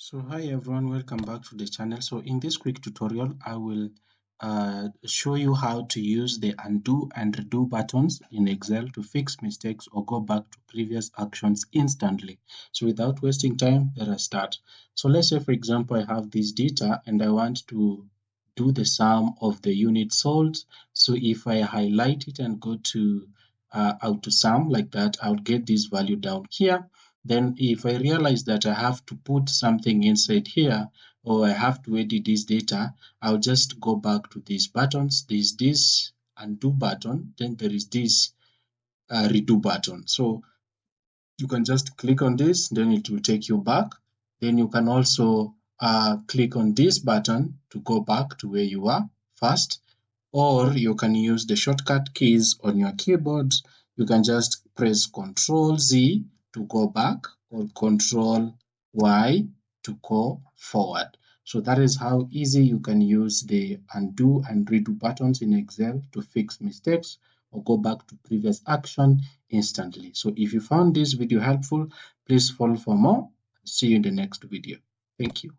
So hi everyone, welcome back to the channel. So in this quick tutorial, I will show you how to use the undo and redo buttons in Excel to fix mistakes or go back to previous actions instantly. So without wasting time, let us start. So let's say, for example, I have this data and I want to do the sum of the units sold. So if I highlight it and go to auto sum like that, I'll get this value down here. Then if I realize that I have to put something inside here, or I have to edit this data, I'll just go back to these buttons. There's this undo button, then there is this redo button. So you can just click on this, then it will take you back. Then you can also click on this button to go back to where you are first, or you can use the shortcut keys on your keyboard. You can just press Ctrl Z to go back or Ctrl Y to go forward. So that is how easy you can use the undo and redo buttons in Excel to fix mistakes or go back to previous action instantly. So if you found this video helpful, please follow for more. See you in the next video. Thank you.